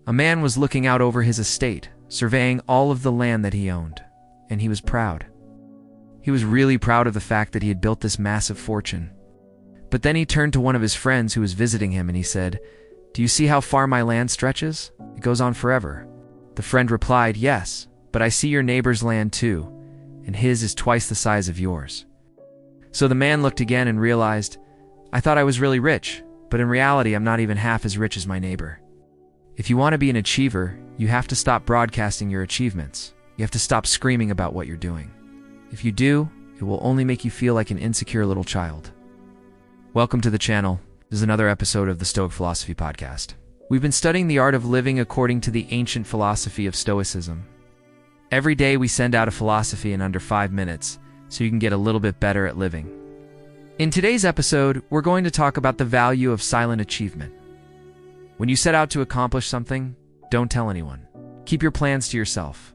A man was looking out over his estate, surveying all of the land that he owned, and he was proud. He was really proud of the fact that he had built this massive fortune. But then he turned to one of his friends who was visiting him and he said, "Do you see how far my land stretches? It goes on forever." The friend replied, "Yes, but I see your neighbor's land too, and his is twice the size of yours." So the man looked again and realized, "I thought I was really rich, but in reality I'm not even half as rich as my neighbor." If you want to be an achiever, you have to stop broadcasting your achievements. You have to stop screaming about what you're doing. If you do, it will only make you feel like an insecure little child. Welcome to the channel. This is another episode of the Stoic Philosophy Podcast. We've been studying the art of living according to the ancient philosophy of Stoicism. Every day we send out a philosophy in under 5 minutes, so you can get a little bit better at living. In today's episode, we're going to talk about the value of silent achievement. When you set out to accomplish something, don't tell anyone. Keep your plans to yourself.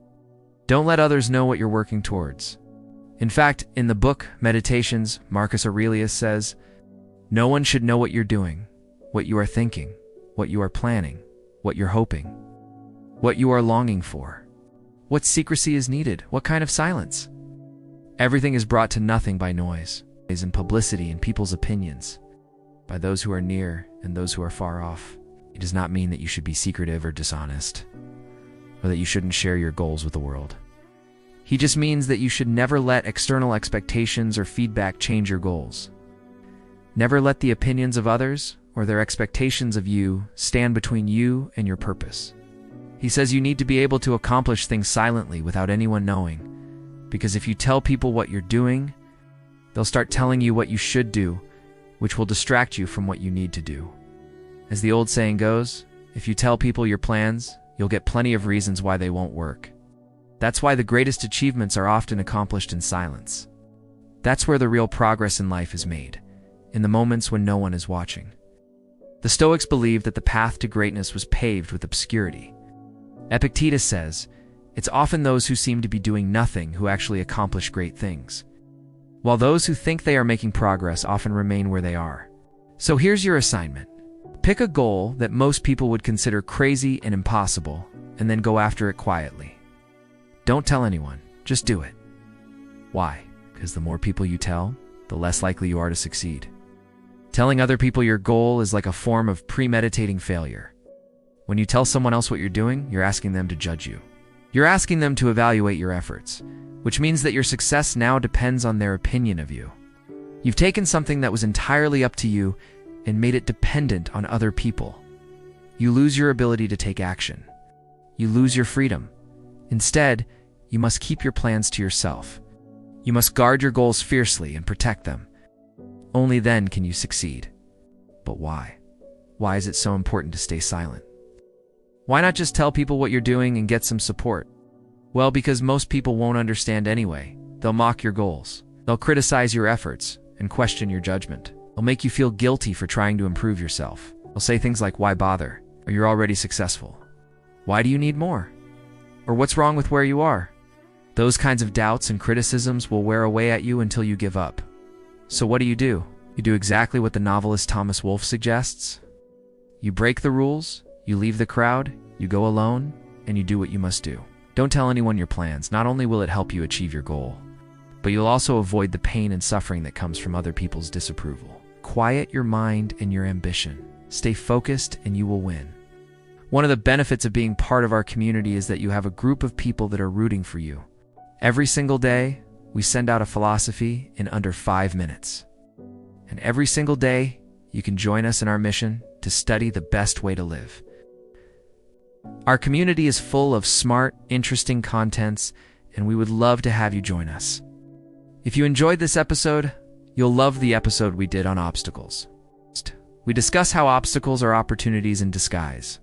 Don't let others know what you're working towards. In fact, in the book Meditations, Marcus Aurelius says, "No one should know what you're doing, what you are thinking, what you are planning, what you're hoping, what you are longing for. What secrecy is needed? What kind of silence? Everything is brought to nothing by noise, and publicity and people's opinions, by those who are near and those who are far off." It does not mean that you should be secretive or dishonest, or that you shouldn't share your goals with the world. He just means that you should never let external expectations or feedback change your goals. Never let the opinions of others or their expectations of you stand between you and your purpose. He says you need to be able to accomplish things silently without anyone knowing, because if you tell people what you're doing, they'll start telling you what you should do, which will distract you from what you need to do. As the old saying goes, if you tell people your plans, you'll get plenty of reasons why they won't work. That's why the greatest achievements are often accomplished in silence. That's where the real progress in life is made, in the moments when no one is watching. The Stoics believed that the path to greatness was paved with obscurity. Epictetus says, "It's often those who seem to be doing nothing who actually accomplish great things, while those who think they are making progress often remain where they are." So here's your assignment. Pick a goal that most people would consider crazy and impossible, and then go after it quietly. Don't tell anyone, just do it. Why? Because the more people you tell, the less likely you are to succeed. Telling other people your goal is like a form of premeditating failure. When you tell someone else what you're doing, you're asking them to judge you. You're asking them to evaluate your efforts, which means that your success now depends on their opinion of you. You've taken something that was entirely up to you and made it dependent on other people. You lose your ability to take action. You lose your freedom. Instead, you must keep your plans to yourself. You must guard your goals fiercely and protect them. Only then can you succeed. But why? Why is it so important to stay silent? Why not just tell people what you're doing and get some support? Well, because most people won't understand anyway. They'll mock your goals. They'll criticize your efforts and question your judgment. They'll make you feel guilty for trying to improve yourself. They'll say things like, "Why bother?" Or "You're already successful." "Why do you need more?" Or "What's wrong with where you are?" Those kinds of doubts and criticisms will wear away at you until you give up. So what do? You do exactly what the novelist Thomas Wolfe suggests. You break the rules, you leave the crowd, you go alone, and you do what you must do. Don't tell anyone your plans. Not only will it help you achieve your goal, but you'll also avoid the pain and suffering that comes from other people's disapproval. Quiet your mind and your ambition. Stay focused and you will win. One of the benefits of being part of our community is that you have a group of people that are rooting for you. Every single day, we send out a philosophy in under 5 minutes. And every single day, you can join us in our mission to study the best way to live. Our community is full of smart, interesting contents, and we would love to have you join us. If you enjoyed this episode, you'll love the episode we did on obstacles. We discuss how obstacles are opportunities in disguise.